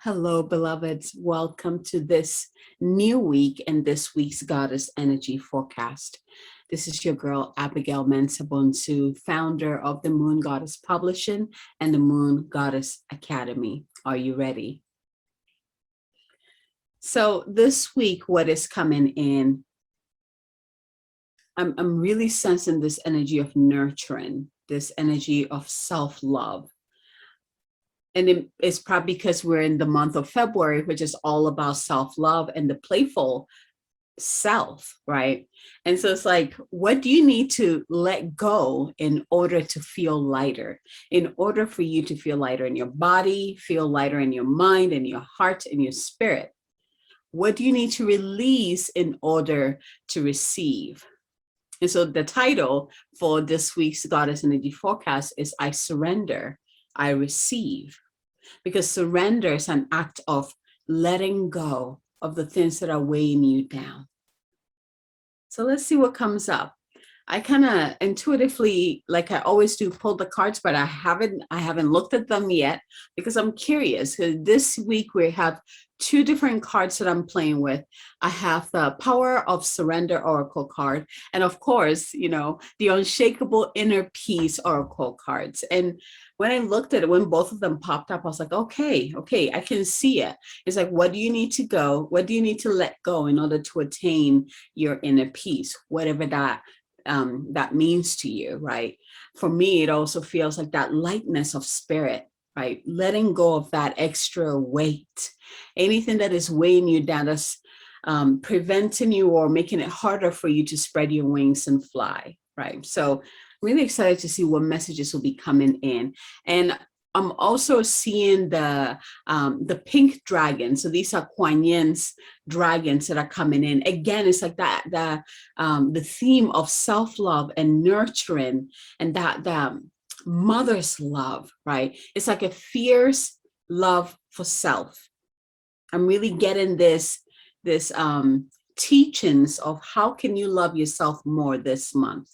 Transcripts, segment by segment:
Hello, beloveds. Welcome to this new week and this week's Goddess Energy Forecast. This is your girl, Abigail Mensah-Bonsu, founder of the Moon Goddess Publishing and the Moon Goddess Academy. Are you ready? So this week, what is coming in, I'm really sensing this energy of nurturing, this energy of self-love. And it's probably because we're in the month of February, which is all about self-love and the playful self, right? And so it's like, what do you need to let go in order to feel lighter? In order for you to feel lighter in your body, feel lighter in your mind, and your heart, and your spirit? What do you need to release in order to receive? And so the title for this week's Goddess Energy Forecast is I Surrender, I Receive. Because surrender is an act of letting go of the things that are weighing you down. So let's see what comes up. I kind of intuitively, like I always do, pull the cards, but I haven't looked at them yet because I'm curious. Because this week we have two different cards that I'm playing with. I have the Power of Surrender Oracle card, and of course, the Unshakable Inner Peace Oracle cards. And when I looked at it, when both of them popped up, I was like, okay, I can see it. It's like, what do you need to go? What do you need to let go in order to attain your inner peace, whatever that means to you, right? For me, it also feels like that lightness of spirit, right? Letting go of that extra weight, anything that is weighing you down, that's preventing you or making it harder for you to spread your wings and fly, right? So really excited to see what messages will be coming in. And I'm also seeing the pink dragon. So these are Kuan Yin's dragons that are coming in. Again, it's like that the theme of self-love and nurturing, and that mother's love, right? It's like a fierce love for self. I'm really getting this teachings of how can you love yourself more this month.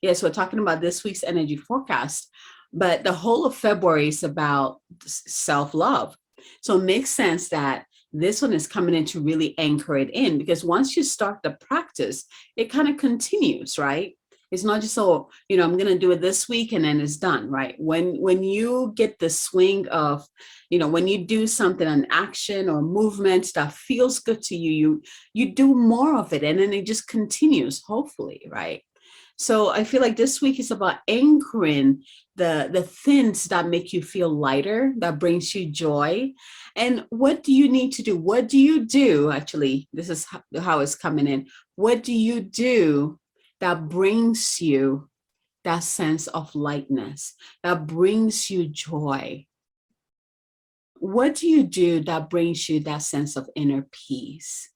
Yes, we're talking about this week's energy forecast, but the whole of February is about self-love. So it makes sense that this one is coming in to really anchor it in, because once you start the practice, it kind of continues, right? It's not just, I'm going to do it this week and then it's done, right? When you get the swing of, when you do something, an action or movement that feels good to you, you do more of it, and then it just continues, hopefully, right? So I feel like this week is about anchoring the things that make you feel lighter, that brings you joy. And what do you need to do? What do you do? Actually, this is how it's coming in. What do you do that brings you that sense of lightness, that brings you joy? What do you do that brings you that sense of inner peace?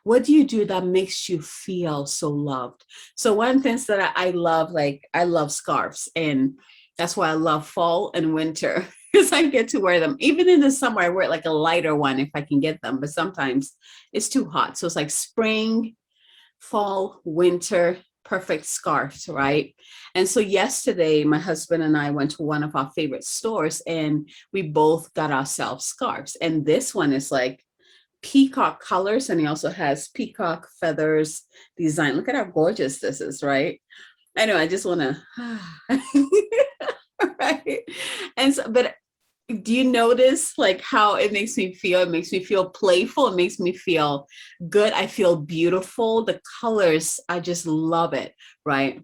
What do you do that makes you feel so loved? So one of the things that I love, like I love scarves, and that's why I love fall and winter, because I get to wear them. Even in the summer, I wear like a lighter one if I can get them, but sometimes it's too hot. So it's like spring, fall, winter, perfect scarves, right? And so yesterday, my husband and I went to one of our favorite stores and we both got ourselves scarves. And this one is like peacock colors, and he also has peacock feathers design. Look at how gorgeous this is, right? I know, I just want to right. And so, but do you notice like how it makes me feel? It makes me feel playful, it makes me feel good, I feel beautiful. The colors, I just love it, right?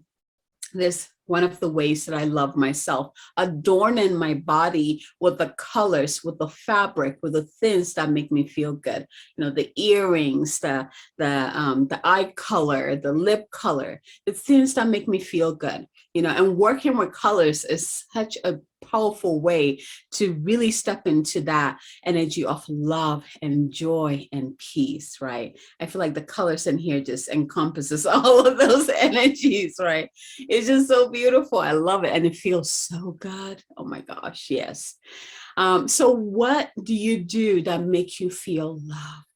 This one of the ways that I love myself, adorning my body with the colors, with the fabric, with the things that make me feel good. The earrings, the eye color, the lip color, the things that make me feel good. And working with colors is such a powerful way to really step into that energy of love and joy and peace, right? I feel like the colors in here just encompasses all of those energies, right? It's just so beautiful. I love it. And it feels so good. Oh my gosh, yes. So what do you do that makes you feel loved?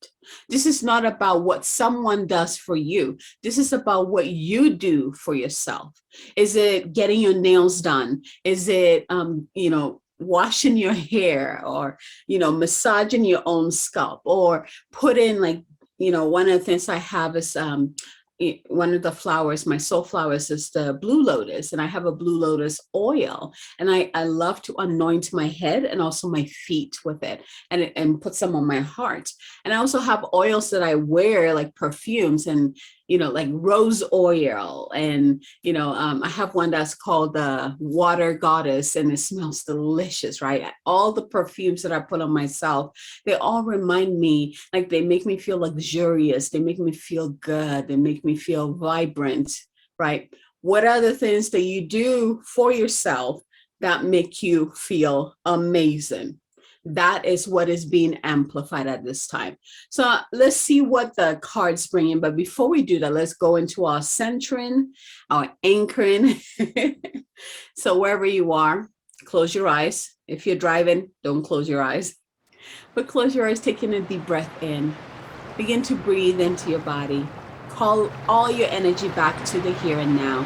This is not about what someone does for you. This is about what you do for yourself. Is it getting your nails done? Is it, washing your hair, or, massaging your own scalp, or put in, like, one of the things I have is one of the flowers, my soul flowers, is the blue lotus, and I have a blue lotus oil, and I love to anoint my head and also my feet with it, and put some on my heart. And I also have oils that I wear, like perfumes, and like rose oil, and I have one that's called the water goddess, and it smells delicious, right? All the perfumes that I put on myself, they all remind me, like, they make me feel luxurious, they make me feel good, they make me feel vibrant, right? What are the things that you do for yourself that make you feel amazing? That is what is being amplified at this time. So let's see what the cards bring in. But before we do that, let's go into our centering, our anchoring. So wherever you are, close your eyes. If you're driving, don't close your eyes. But close your eyes, taking a deep breath in. Begin to breathe into your body. Call all your energy back to the here and now.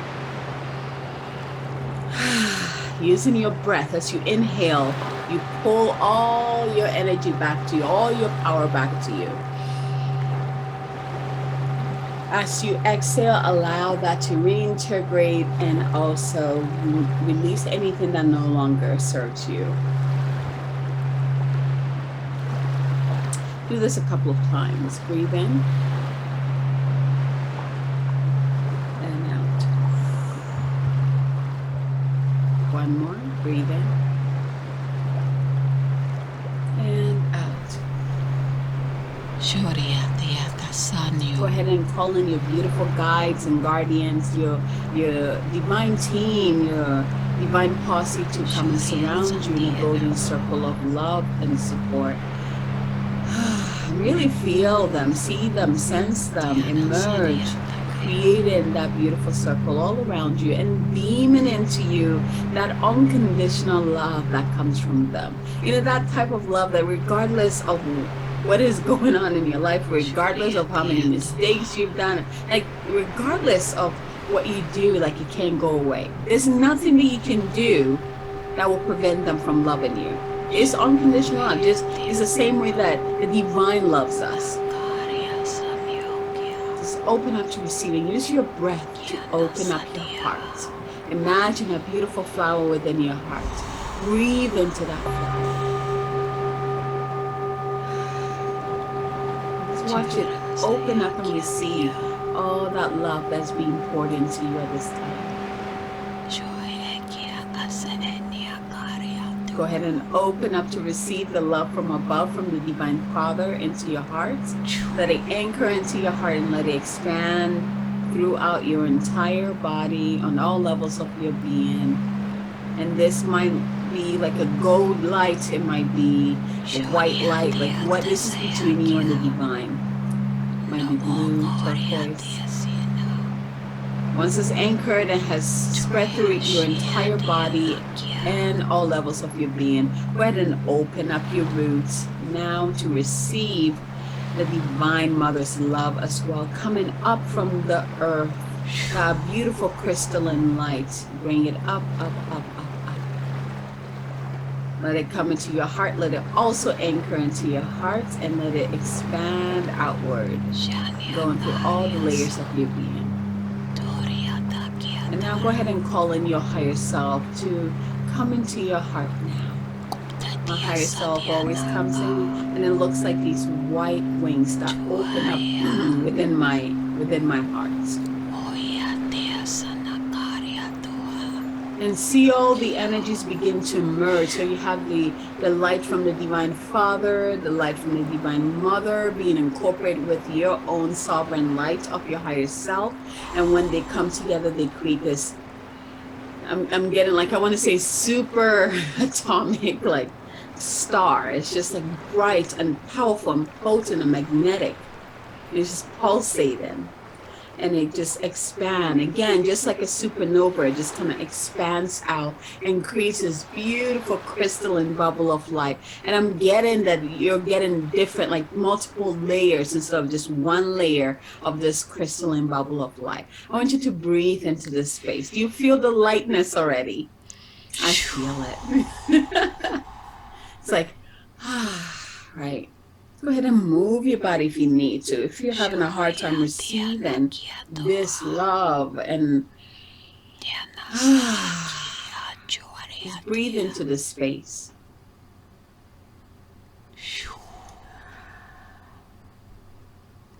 Using your breath as you inhale, you pull all your energy back to you, all your power back to you. As you exhale, allow that to reintegrate and also release anything that no longer serves you. Do this a couple of times. Breathe in and out. One more. Breathe in and out. Go ahead and call in your beautiful guides and guardians, your divine team, your divine posse to come and surround you in a golden circle of love and support. Really feel them, see them, sense them, emerge, creating that beautiful circle all around you and beaming into you that unconditional love that comes from them. That type of love that regardless of what is going on in your life, regardless of how many mistakes you've done, like regardless of what you do, like it can't go away. There's nothing that you can do that will prevent them from loving you. It's unconditional love. It's the same way that the divine loves us. Just open up to receiving. Use your breath to open up your heart. Imagine a beautiful flower within your heart. Breathe into that flower. Just watch it open up and receive all that love that's being poured into you at this time. Go ahead and open up to receive the love from above, from the Divine Father into your heart. Let it anchor into your heart and let it expand throughout your entire body on all levels of your being. And this might be like a gold light. It might be a white light. Like what is between you and the divine? It might be blue, turquoise. Once it's anchored and has spread through your entire body and all levels of your being, go ahead and open up your roots now to receive the Divine Mother's love as well, coming up from the earth, that beautiful crystalline light. Bring it up, up, up, up, up. Let it come into your heart. Let it also anchor into your heart and let it expand outward, going through all the layers of your being. And now go ahead and call in your higher self to come into your heart now. My higher self always comes in and it looks like these white wings that open up within my heart. And see all the energies begin to merge. So you have the light from the Divine Father, the light from the Divine Mother being incorporated with your own sovereign light of your higher self. And when they come together, they create this, I'm getting like, I want to say super atomic, like star. It's just like bright and powerful and potent and magnetic. It's just pulsating. And it just expands again, just like a supernova. It just kind of expands out and creates this beautiful crystalline bubble of light. And I'm getting that you're getting different, like multiple layers instead of just one layer of this crystalline bubble of light. I want you to breathe into this space. Do you feel the lightness already? I feel it. It's like, right. Go ahead and move your body if you need to. If you're having a hard time receiving this love and just breathe into the space.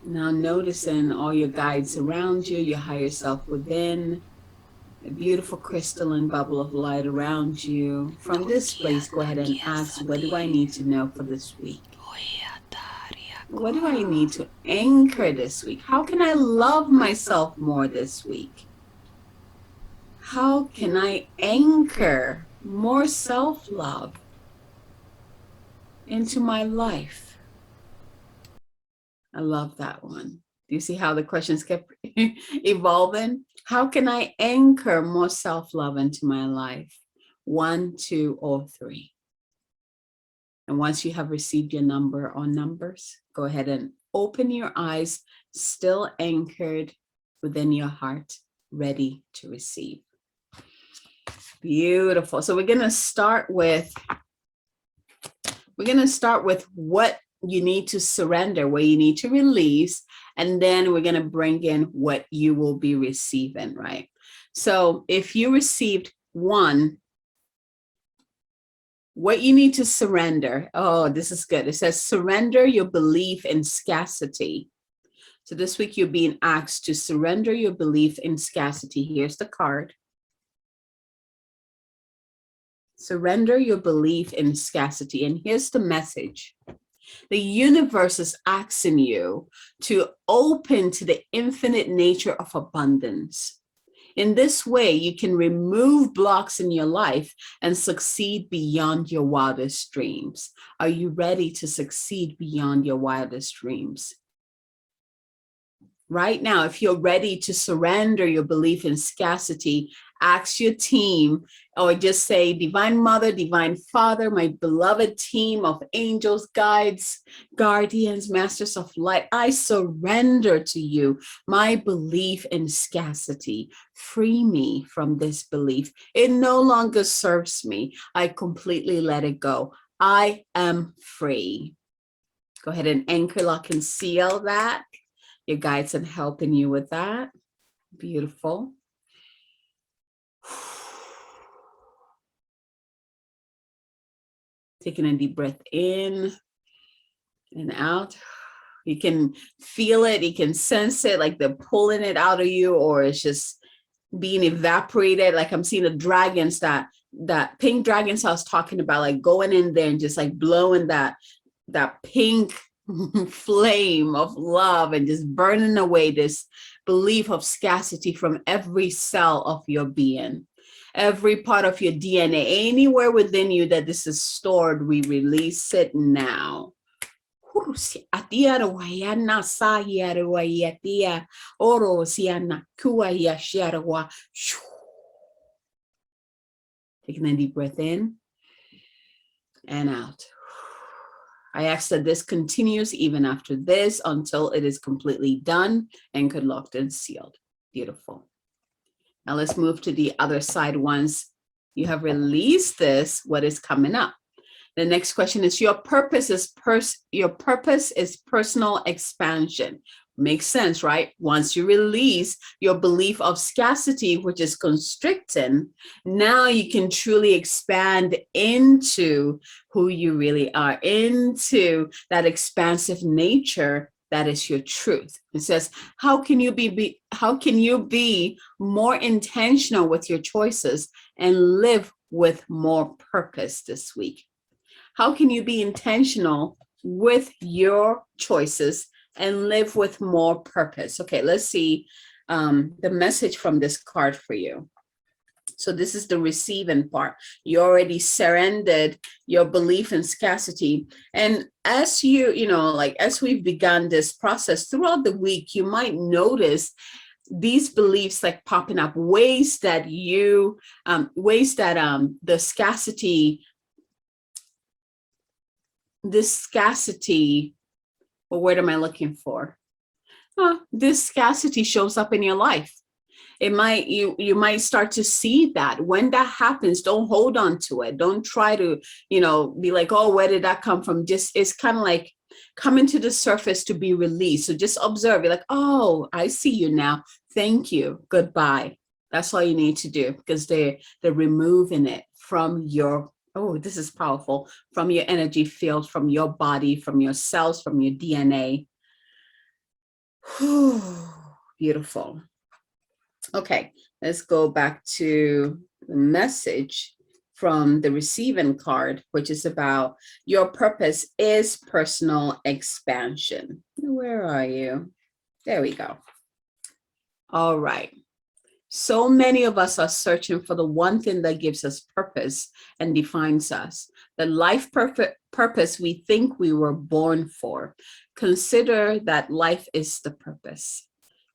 Now noticing all your guides around you, your higher self within, a beautiful crystalline bubble of light around you. From this place, go ahead and ask, what do I need to know for this week? What do I need to anchor this week? How can I love myself more this week? How can I anchor more self-love into my life? I love that one. Do you see how the questions kept evolving? How can I anchor more self-love into my life? 1, 2, or 3. And once you have received your number or numbers, go ahead and open your eyes, still anchored within your heart, ready to receive. Beautiful. So we're going to start with what you need to surrender, what you need to release, and then we're going to bring in what you will be receiving, right? So if you received 1, what you need to surrender. Oh, this is good. It says surrender your belief in scarcity. So this week you're being asked to surrender your belief in scarcity. Here's the card. Surrender your belief in scarcity. And here's the message. The universe is asking you to open to the infinite nature of abundance. In this way, you can remove blocks in your life and succeed beyond your wildest dreams. Are you ready to succeed beyond your wildest dreams? Right now, if you're ready to surrender your belief in scarcity, ask your team, or just say, Divine Mother, Divine Father, my beloved team of angels, guides, guardians, masters of light, I surrender to you my belief in scarcity. Free me from this belief. It no longer serves me. I completely let it go. I am free. Go ahead and anchor, lock, and seal that. Your guides are helping you with that. Beautiful. Taking a deep breath in and out. You can feel it, you can sense it, like they're pulling it out of you, or it's just being evaporated. Like I'm seeing the dragons, that pink dragons I was talking about, like going in there and just like blowing that pink flame of love and just burning away this belief of scarcity from every cell of your being, every part of your DNA, anywhere within you that this is stored. We release it now. Taking a deep breath in and out. I ask that this continues even after this until it is completely done, anchored, locked, and sealed. Beautiful. Now let's move to the other side. Once you have released this, what is coming up? The next question is, your purpose is personal expansion. Makes sense, right? Once you release your belief of scarcity, which is constricting, now you can truly expand into who you really are, into that expansive nature that is your truth. It says, how can you be more intentional with your choices and live with more purpose this week? How can you be intentional with your choices and live with more purpose? Okay, let's see the message from this card for you. So this is the receiving part. You already surrendered your belief in scarcity. And as as we've begun this process throughout the week, you might notice these beliefs like popping up, ways that the scarcity, what word am I looking for? This scarcity shows up in your life. It might, you might start to see that. When that happens, don't hold on to it. Don't try to, be like, oh, where did that come from? Just, it's kind of like coming to the surface to be released. So just observe. You're like, oh, I see you now. Thank you. Goodbye. That's all you need to do, because they're removing it from your, oh, this is powerful, from your energy field, from your body, from your cells, from your DNA. Whew, beautiful. Okay, let's go back to the message from the receiving card, which is about your purpose is personal expansion. Where are you? There we go. All right. So many of us are searching for the one thing that gives us purpose and defines us, the life purpose we think we were born for. Consider that life is the purpose.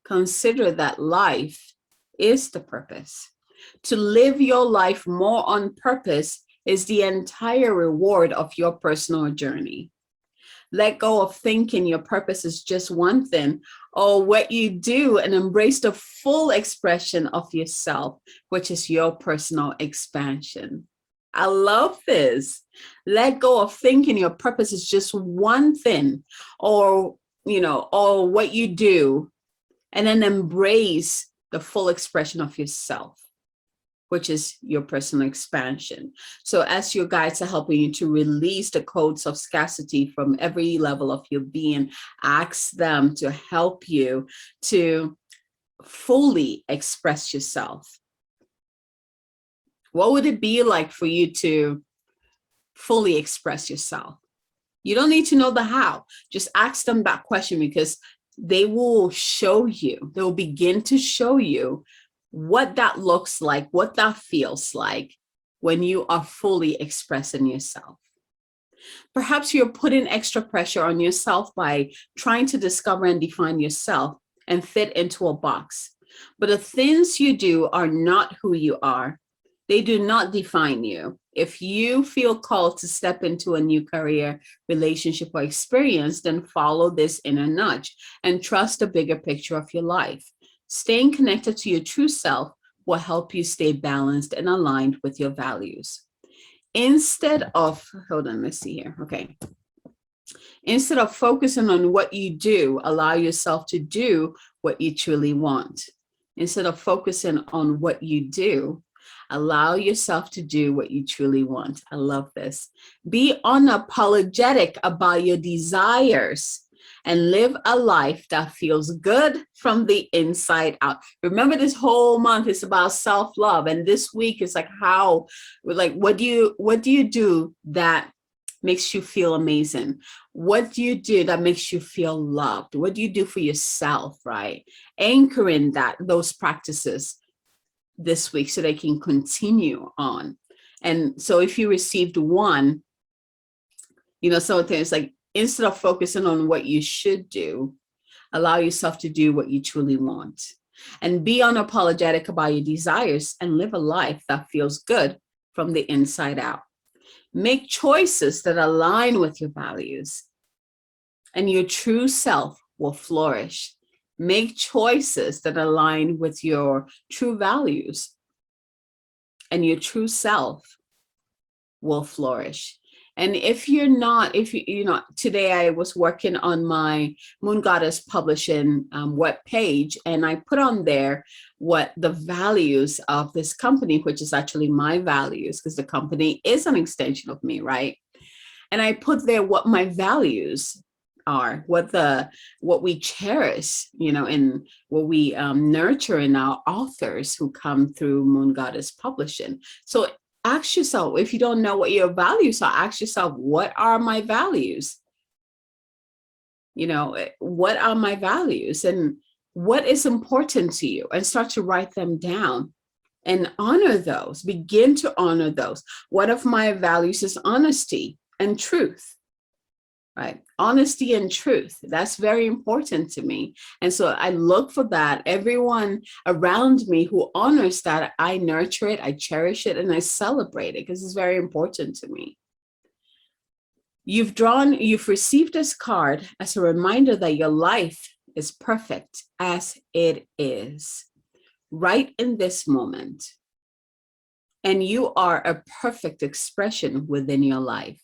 Consider that life is the purpose. To live your life more on purpose is the entire reward of your personal journey. Let go of thinking your purpose is just one thing or what you do, and embrace the full expression of yourself, which is your personal expansion. I love this. Let go of thinking your purpose is just one thing or what you do, and then embrace the full expression of yourself, which is your personal expansion. So as your guides are helping you to release the codes of scarcity from every level of your being, ask them to help you to fully express yourself. What would it be like for you to fully express yourself? You don't need to know the how. Just ask them that question, because they will show you, they will begin to show you what that looks like, what that feels like when you are fully expressing yourself. Perhaps you're putting extra pressure on yourself by trying to discover and define yourself and fit into a box. But the things you do are not who you are. They do not define you. If you feel called to step into a new career, relationship, or experience, then follow this inner nudge and trust the bigger picture of your life. Staying connected to your true self will help you stay balanced and aligned with your values. Instead of, hold on, let's see here. Okay. Instead of focusing on what you do, allow yourself to do what you truly want. Instead of focusing on what you do, allow yourself to do what you truly want. I love this. Be unapologetic about your desires and live a life that feels good from the inside out. Remember, this whole month is about self-love. And this week is like what do you do that makes you feel amazing? What do you do that makes you feel loved? What do you do for yourself, right? Anchoring those practices this week so they can continue on. And so if you received one, some things like, instead of focusing on what you should do, allow yourself to do what you truly want. And be unapologetic about your desires and live a life that feels good from the inside out. Make choices that align with your values, and your true self will flourish. Make choices that align with your true values, and your true self will flourish. And if you today I was working on my Moon Goddess Publishing web page, and I put on there what the values of this company, which is actually my values, because the company is an extension of me, right? And I put there what my values are, what we cherish, and what we nurture in our authors who come through Moon Goddess Publishing. So ask yourself, if you don't know what your values are, ask yourself, what are my values? What are my values, and what is important to you? And start to write them down and honor those. Begin to honor those. One of my values is honesty and truth. Right? Honesty and truth. That's very important to me. And so I look for that. Everyone around me who honors that, I nurture it, I cherish it, and I celebrate it, because it's very important to me. You've received this card as a reminder that your life is perfect as it is. right in this moment. And you are a perfect expression within your life.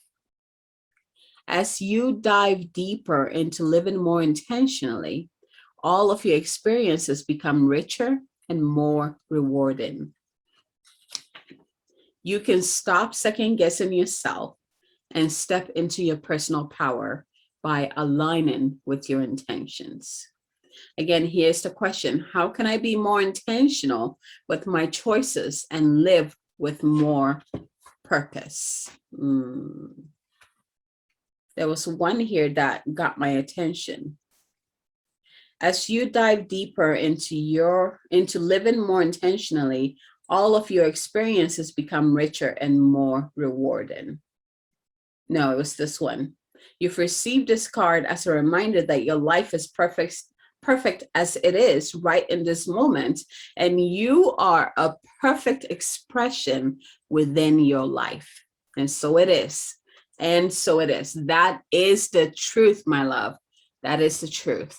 As you dive deeper into living more intentionally, all of your experiences become richer and more rewarding. You can stop second guessing yourself and step into your personal power by aligning with your intentions. Again, here's the question: how can I be more intentional with my choices and live with more purpose? There was one here that got my attention. As you dive deeper into living more intentionally, all of your experiences become richer and more rewarding. No, it was this one. You've received this card as a reminder that your life is perfect as it is right in this moment, and you are a perfect expression within your life. And so it is. And so it is. That is the truth, my love. That is the truth.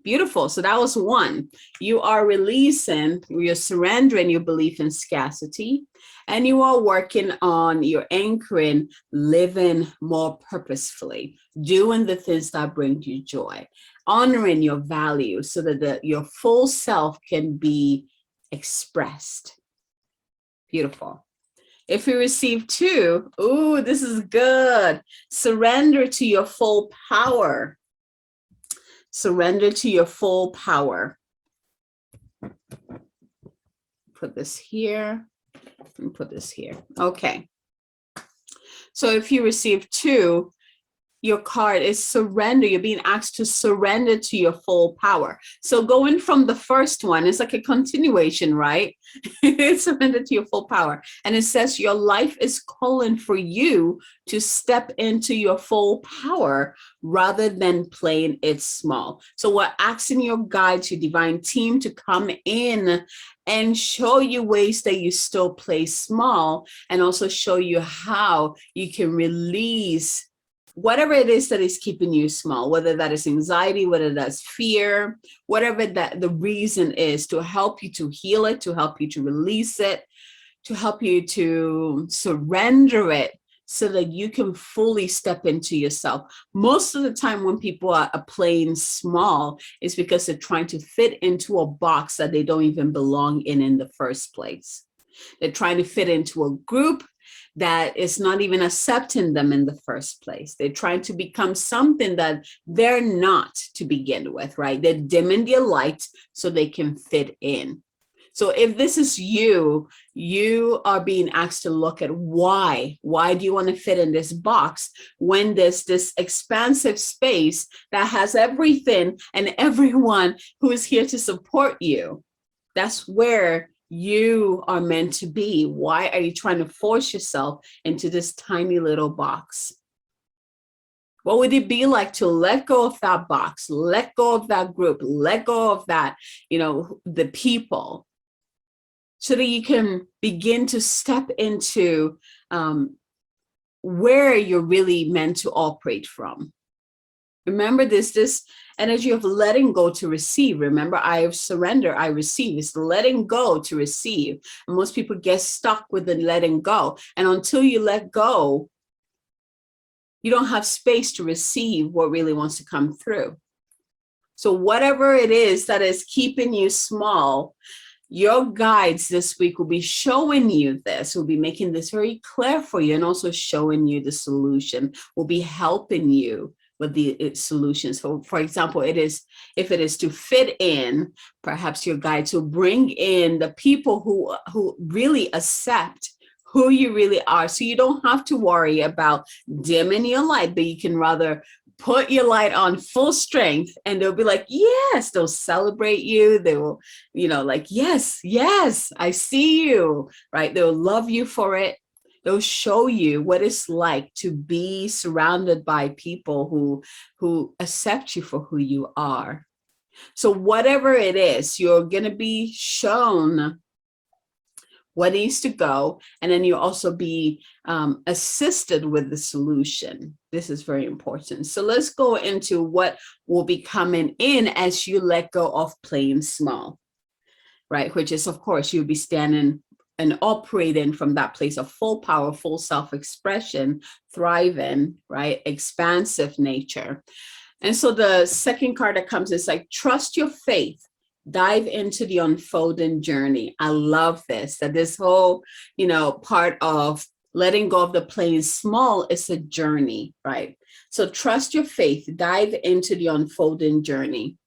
Beautiful. So that was one. You are releasing, you're surrendering your belief in scarcity, and you are working on your anchoring, living more purposefully, doing the things that bring you joy, honoring your values so that your full self can be expressed. Beautiful. If you receive two, ooh, this is good. Surrender to your full power. Surrender to your full power. Put this here and put this here. Okay. So if you receive two, your card is surrender. You're being asked to surrender to your full power. So going from the first one, it's like a continuation, right? Surrender to your full power. And it says your life is calling for you to step into your full power rather than playing it small. So we're asking your guides, your divine team, to come in and show you ways that you still play small, and also show you how you can release whatever it is that is keeping you small, whether that is anxiety, whether that's fear, whatever that the reason is, to help you to heal it, to help you to release it, to help you to surrender it so that you can fully step into yourself. Most of the time when people are playing small, it's because they're trying to fit into a box that they don't even belong in the first place. They're trying to fit into a group that is not even accepting them in the first place. They're trying to become something that they're not to begin with, right? They're dimming their light so they can fit in. So if this is you, you are being asked to look at why. Why do you want to fit in this box when there's this expansive space that has everything and everyone who is here to support you? That's where you are meant to be. Why are you trying to force yourself into this tiny little box? What would it be like to let go of that box, let go of that group, let go of that, the people, so that you can begin to step into where you're really meant to operate from? Remember this energy of letting go to receive. Remember, I have surrender, I receive. It's letting go to receive. And most people get stuck with the letting go. And until you let go, you don't have space to receive what really wants to come through. So whatever it is that is keeping you small, your guides this week will be showing you this, will be making this very clear for you, and also showing you the solution, will be helping you with the solutions. For example, if it is to fit in, perhaps your guides will bring in the people who really accept who you really are. So you don't have to worry about dimming your light, but you can rather put your light on full strength, and they'll be like, yes, they'll celebrate you. They will, like, yes, I see you, right? They'll love you for it. They'll show you what it's like to be surrounded by people who accept you for who you are. So whatever it is, you're going to be shown what needs to go, and then you also be assisted with the solution. This is very important. So let's go into what will be coming in as you let go of playing small. right? Which is, of course, you'll be standing and operating from that place of full power, full self-expression, thriving, right? Expansive nature. And so the second card that comes is like, trust your faith. Dive into the unfolding journey. I love this, that this whole, part of letting go of the playing small is a journey, right? So trust your faith. Dive into the unfolding journey.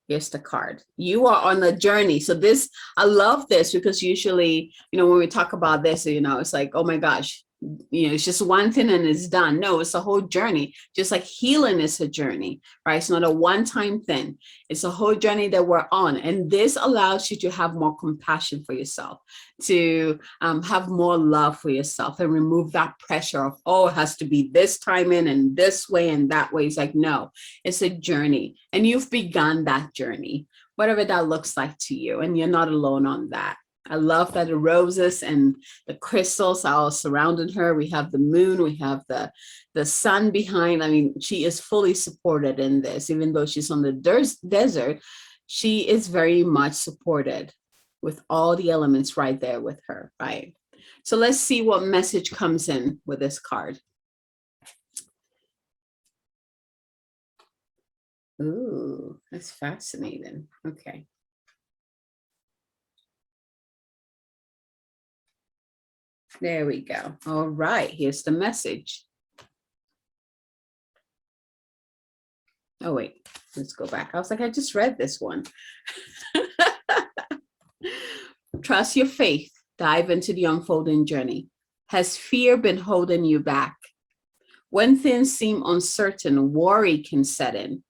Here's the card. You are on a journey. So this, I love this because usually, when we talk about this, it's like, oh my gosh, it's just one thing and it's done. No, it's a whole journey. Just like healing is a journey, right? It's not a one-time thing. It's a whole journey that we're on. And this allows you to have more compassion for yourself, to have more love for yourself and remove that pressure of, oh, it has to be this timing and this way and that way. It's like, no, it's a journey. And you've begun that journey, whatever that looks like to you. And you're not alone on that. I love that the roses and the crystals are all surrounding her. We have the moon, we have the sun behind. I mean, she is fully supported in this, even though she's on the desert, she is very much supported with all the elements right there with her, right? So let's see what message comes in with this card. Ooh, that's fascinating. Okay. There we go. All right, here's the message. Oh, wait, let's go back. I was like, I just read this one. Trust your faith. Dive into the unfolding journey. Has fear been holding you back? When things seem uncertain, worry can set in.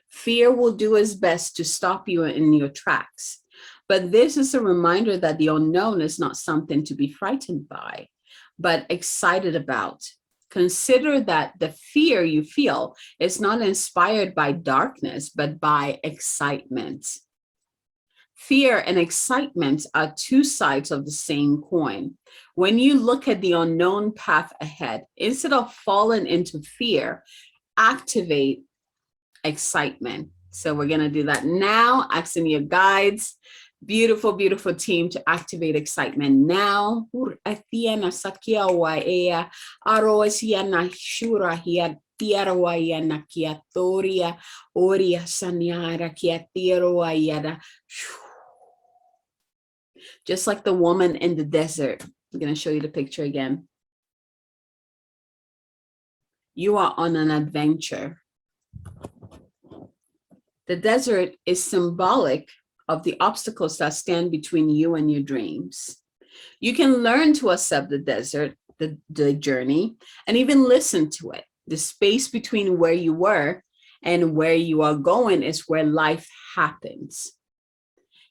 Fear will do its best to stop you in your tracks. But this is a reminder that the unknown is not something to be frightened by, but excited about. Consider that the fear you feel is not inspired by darkness, but by excitement. Fear and excitement are two sides of the same coin. When you look at the unknown path ahead, instead of falling into fear, activate excitement. So we're going to do that now, asking your guides, beautiful, beautiful team, to activate excitement now. Just like the woman in the desert. I'm going to show you the picture again. You are on an adventure. The desert is symbolic of the obstacles that stand between you and your dreams. You can learn to accept the desert, the journey, and even listen to it. The space between where you were and where you are going is where life happens.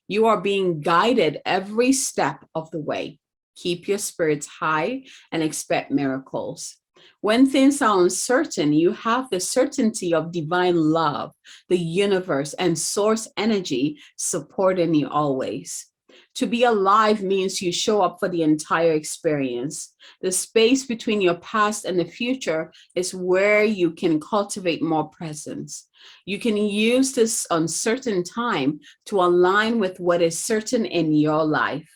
You are being guided every step of the way. Keep your spirits high and expect miracles. When things are uncertain, you have the certainty of divine love, the universe, and source energy supporting you always. To be alive means you show up for the entire experience. The space between your past and the future is where you can cultivate more presence. You can use this uncertain time to align with what is certain in your life.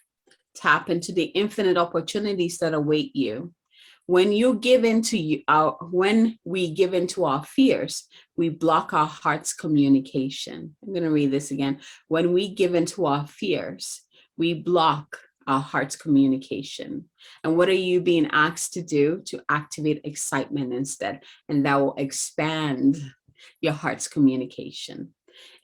Tap into the infinite opportunities that await you. When we give into our fears, we block our heart's communication. I'm going to read this again. When we give into our fears, we block our heart's communication. And what are you being asked to do? To activate excitement instead, and that will expand your heart's communication.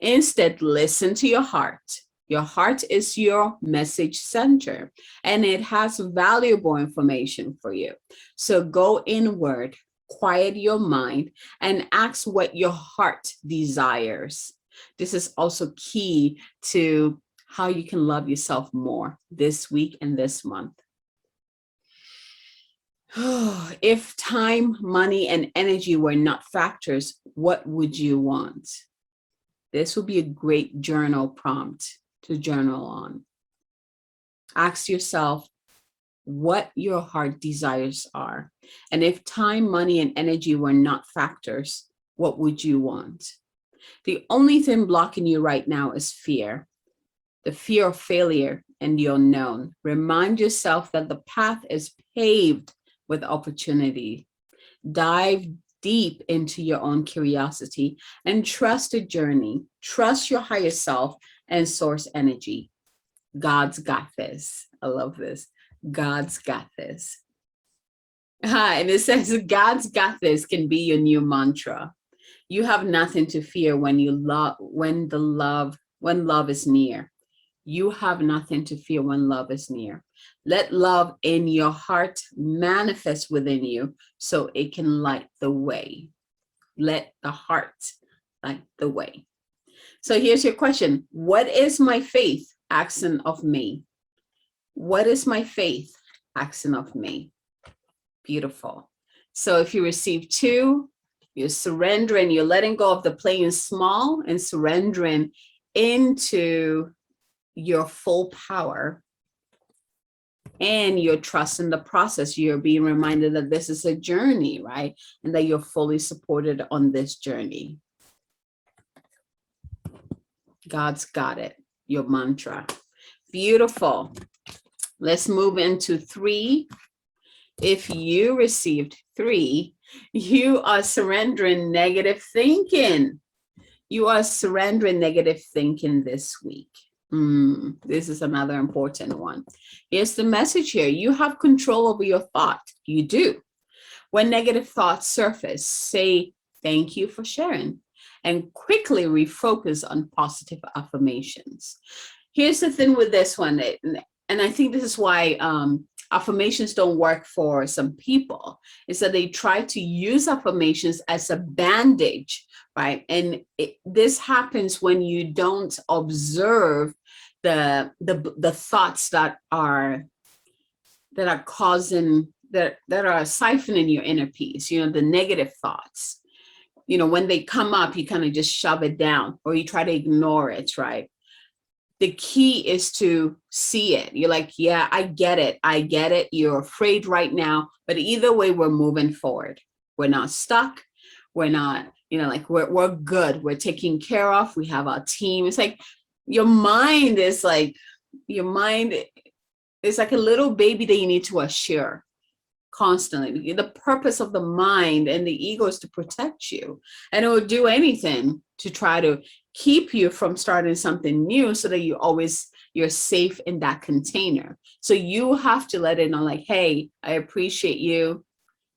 Instead, listen to your heart. Your heart is your message center, and it has valuable information for you. So go inward, quiet your mind, and ask what your heart desires. This is also key to how you can love yourself more this week and this month. If time, money, and energy were not factors, what would you want? This would be a great journal prompt to journal on. Ask yourself what your heart desires are. And if time, money, and energy were not factors, what would you want? The only thing blocking you right now is fear. the fear of failure and the unknown. Remind yourself that the path is paved with opportunity. Dive deep into your own curiosity and trust the journey. Trust your higher self and source energy. God's got this. I love this. God's got this. And it says God's got this can be your new mantra. You have nothing to fear when love is near. You have nothing to fear when love is near. Let love in your heart manifest within you so it can light the way. Let the heart light the way. So here's your question. What is my faith asking of me? What is my faith asking of me? Beautiful. So if you receive 2, you're surrendering, you're letting go of the playing small and surrendering into your full power, and you're trusting the process. You're being reminded that this is a journey, right? And that you're fully supported on this journey. God's got it, your mantra. Beautiful. Let's move into 3. If you received 3, you are surrendering negative thinking. You are surrendering negative thinking this week. This is another important one. Here's the message here. You have control over your thought. You do. When negative thoughts surface, say, thank you for sharing, and quickly refocus on positive affirmations. Here's the thing with this one, and I think this is why affirmations don't work for some people, is that they try to use affirmations as a bandage, right? And this happens when you don't observe the thoughts that are causing, that are siphoning your inner peace, the negative thoughts. When they come up, you kind of just shove it down or you try to ignore it, right? The key is to see it. You're like, yeah, I get it. You're afraid right now, but either way, we're moving forward. We're not stuck. We're not, we're good. We're taken care of. We have our team. It's like your mind is like a little baby that you need to assure constantly. The purpose of the mind and the ego is to protect you, and it will do anything to try to keep you from starting something new so that you're safe in that container. So you have to let it know, like, hey, I appreciate you.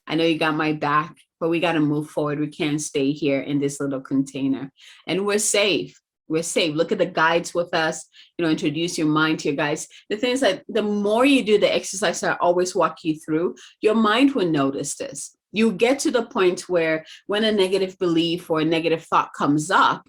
I know you got my back, but we got to move forward. We can't stay here in this little container, and we're safe. We're safe. Look at the guides with us, introduce your mind to your guides. The thing is that the more you do the exercise that I always walk you through, your mind will notice this. You get to the point where when a negative belief or a negative thought comes up,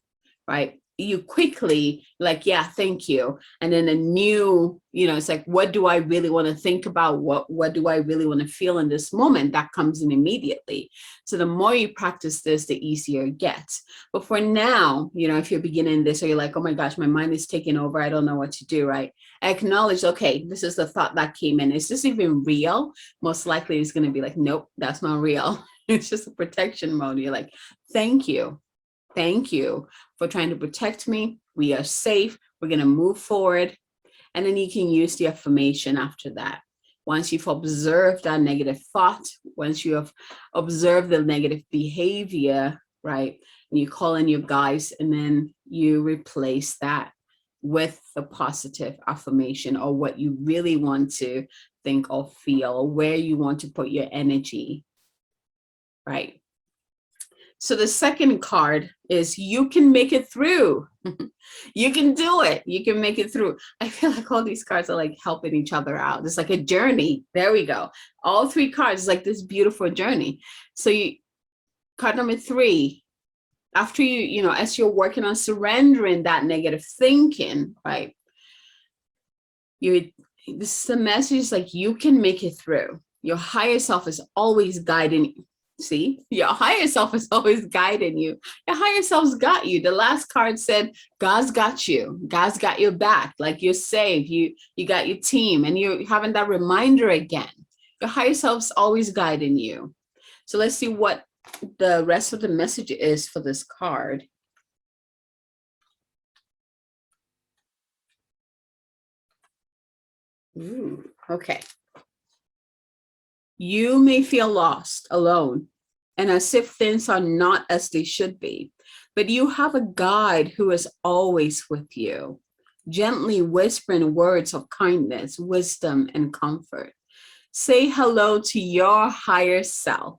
right, you quickly like, yeah, thank you. And then a new, it's like, what do I really want to think about? What do I really want to feel in this moment? That comes in immediately. So the more you practice this, the easier it gets. But for now, if you're beginning this, or you're like, oh my gosh, my mind is taking over, I don't know what to do, right? Acknowledge, okay, this is the thought that came in. Is this even real? Most likely it's going to be like, nope, that's not real. It's just a protection mode. You're like, thank you. Thank you for trying to protect me. We are safe. We're going to move forward. And then you can use the affirmation after that. Once you've observed that negative thought, once you have observed the negative behavior, right, and you call in your guides, and then you replace that with the positive affirmation, or what you really want to think or feel, or where you want to put your energy, right? So the second card is you can make it through. You can do it. You can make it through. I feel like all these cards are like helping each other out. It's like a journey. There we go. All 3 cards is like this beautiful journey. So card number 3, after as you're working on surrendering that negative thinking, right? This is the message, like, you can make it through. Your higher self is always guiding you. See, your higher self is always guiding you. Your higher self's got you. The last card said, God's got you. God's got your back. Like, you're safe. You got your team, and you're having that reminder again. Your higher self's always guiding you. So let's see what the rest of the message is for this card. Ooh, okay. You may feel lost, alone, and as if things are not as they should be, but you have a guide who is always with you, gently whispering words of kindness, wisdom, and comfort. Say hello to your higher self,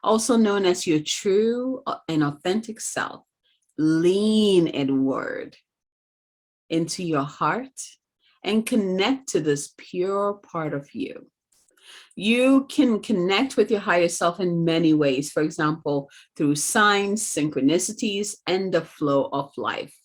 also known as your true and authentic self. Lean inward into your heart and connect to this pure part of you. You can connect with your higher self in many ways. For example, through signs, synchronicities, and the flow of life.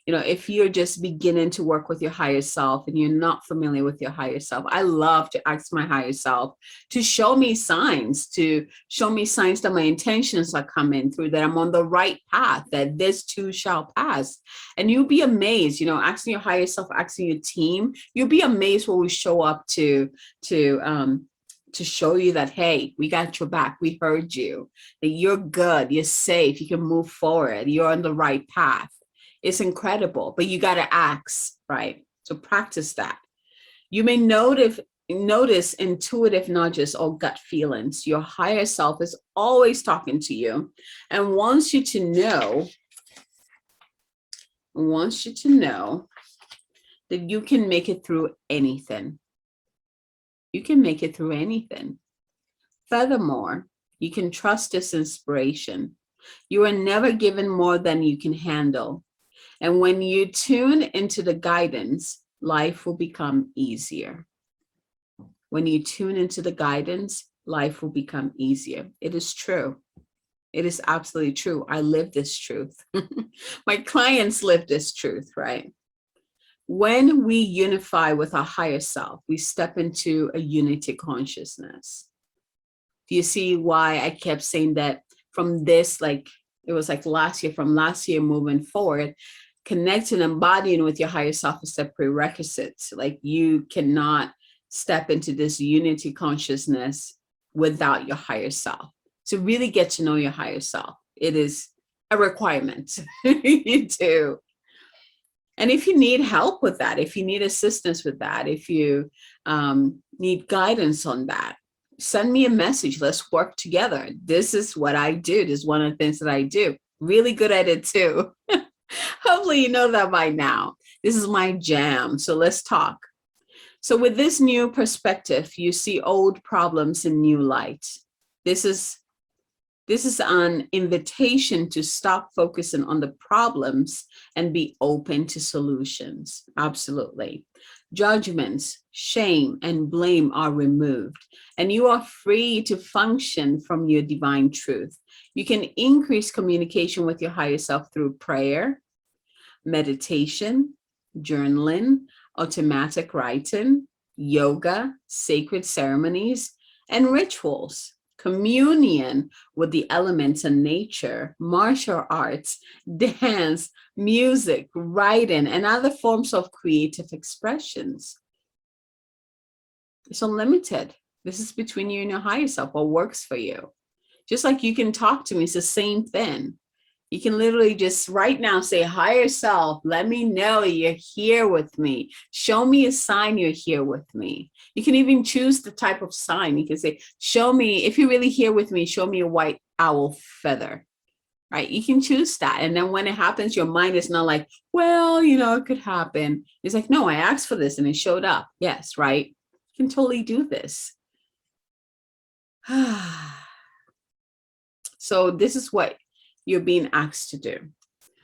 You know, if you're just beginning to work with your higher self and you're not familiar with your higher self, I love to ask my higher self to show me signs, that my intentions are coming through, that I'm on the right path, that this too shall pass. And you'll be amazed, you know, asking your higher self, asking your team, you'll be amazed when we show up to show you that, hey, we got your back, we heard you, that you're good, you're safe, you can move forward, you're on the right path. It's incredible, but you got to ask, right? So practice that. You may notice intuitive nudges or gut feelings. Your higher self is always talking to you and wants you to know that you can make it through anything. You can make it through anything. Furthermore, you can trust this inspiration. You are never given more than you can handle. And when you tune into the guidance, life will become easier. When you tune into the guidance, life will become easier. It is true. It is absolutely true. I live this truth. My clients live this truth, right? When we unify with our higher self, we step into a unity consciousness. Do you see why I kept saying that from this, like, it was like from last year moving forward, connecting, embodying with your higher self is a prerequisite. Like, you cannot step into this unity consciousness without your higher self. To really get to know your higher self, it is a requirement. You do. And if you need help with that, if you need assistance with that, if you need guidance on that, send me a message. Let's work together. This is what I do. This is one of the things that I do. Really good at it too. Hopefully you know that by now. This is my jam. So let's talk. So with this new perspective, you see old problems in new light. This is an invitation to stop focusing on the problems and be open to solutions. Absolutely. Judgments, shame, and blame are removed, and you are free to function from your divine truth. You can increase communication with your higher self through prayer, meditation, journaling, automatic writing, yoga, sacred ceremonies, and rituals. Communion with the elements and nature, martial arts, dance, music, writing, and other forms of creative expressions. It's unlimited. This is between you and your higher self, what works for you. Just like you can talk to me, it's the same thing. You can literally just right now say, higher self, let me know you're here with me. Show me a sign you're here with me. You can even choose the type of sign. You can say, show me, if you're really here with me, show me a white owl feather, right? You can choose that. And then when it happens, your mind is not like, well, you know, it could happen. It's like, no, I asked for this and it showed up. Yes, right? You can totally do this. So this is what you're being asked to do.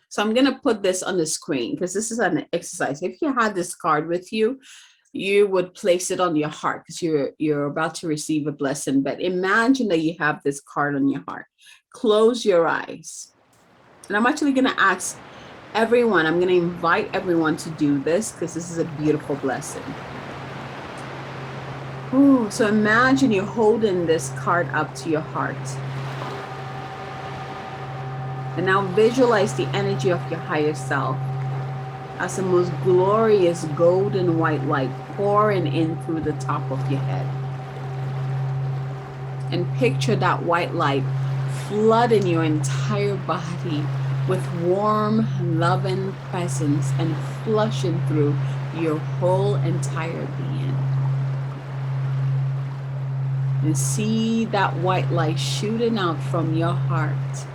So I'm going to put this on the screen because this is an exercise. If you had this card with you, you would place it on your heart because you're about to receive a blessing. But imagine that you have this card on your heart. Close your eyes. And I'm actually going to ask everyone, I'm going to invite everyone to do this because this is a beautiful blessing. Ooh, so imagine you're holding this card up to your heart. And now visualize the energy of your higher self as the most glorious golden white light pouring in through the top of your head. And picture that white light flooding your entire body, with warm, loving presence and flushing through your whole entire being. And see that white light shooting out from your heart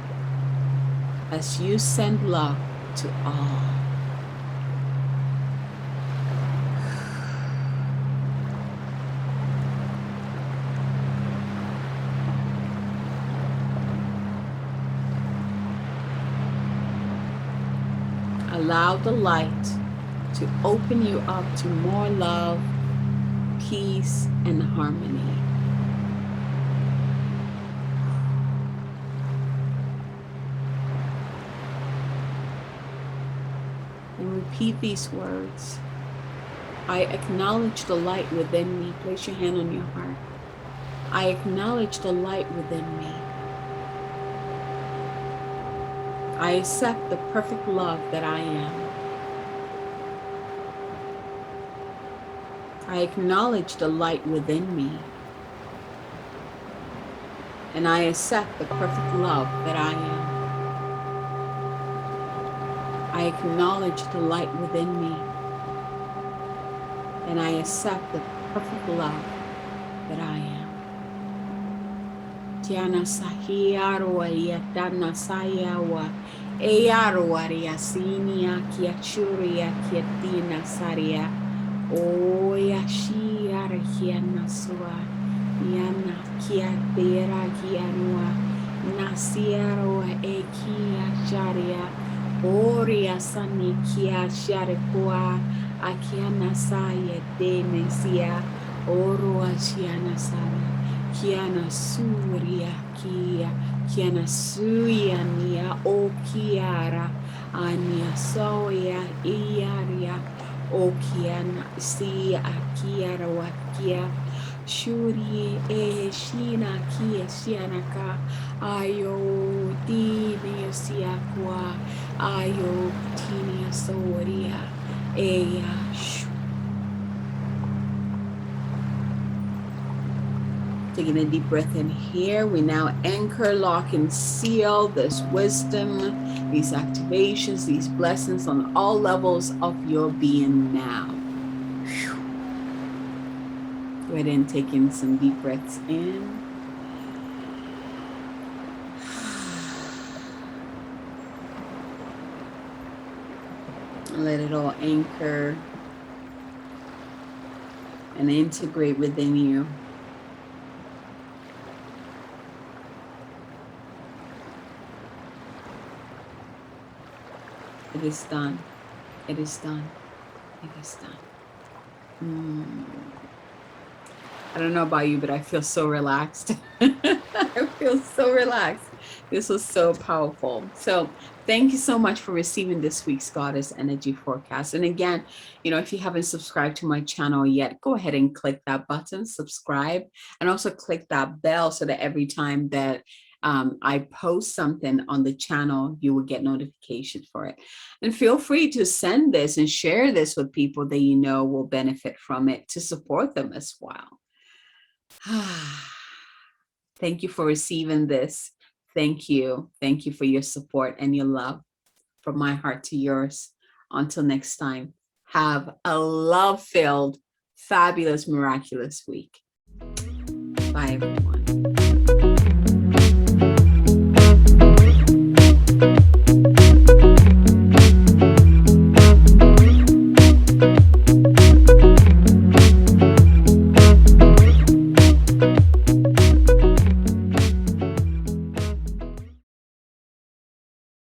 as you send love to all. Allow the light to open you up to more love, peace, and harmony. And repeat these words. I acknowledge the light within me. Place your hand on your heart. I acknowledge the light within me. I accept the perfect love that I am. I acknowledge the light within me. And I accept the perfect love that I am. I acknowledge the light within me. And I accept the perfect love that I am. Tiana sahiarua yatana sayawa eyarua riasinia kiachuria kiatina saria oyashi arahiana sua yana kiatera kianua nasiarua ekia sharia oria sani kia sharikua akiana saya denesia orua shiana sara Kiana suria kia, kiana suya nia o kiara, ania soya iaria, o kiana si akiara wakia, shuri e shina kia sianaka, ayo tini siakwa, ayo tini soria, eya shu. Taking a deep breath in here, we now anchor, lock, and seal this wisdom, these activations, these blessings on all levels of your being now. Go ahead and take in some deep breaths in. Let it all anchor and integrate within you. It is done. It is done. It is done. I don't know about you, but I feel so relaxed. I feel so relaxed. This was so powerful. So thank you so much for receiving this week's Goddess Energy Forecast. And again, if you haven't subscribed to my channel yet, go ahead and click that button, subscribe, and also click that bell so that every time that I post something on the channel, you will get notifications for it. And feel free to send this and share this with people that you know will benefit from it to support them as well. Thank you for receiving this. Thank you. Thank you for your support and your love from my heart to yours. Until next time, have a love-filled, fabulous, miraculous week. Bye, everyone.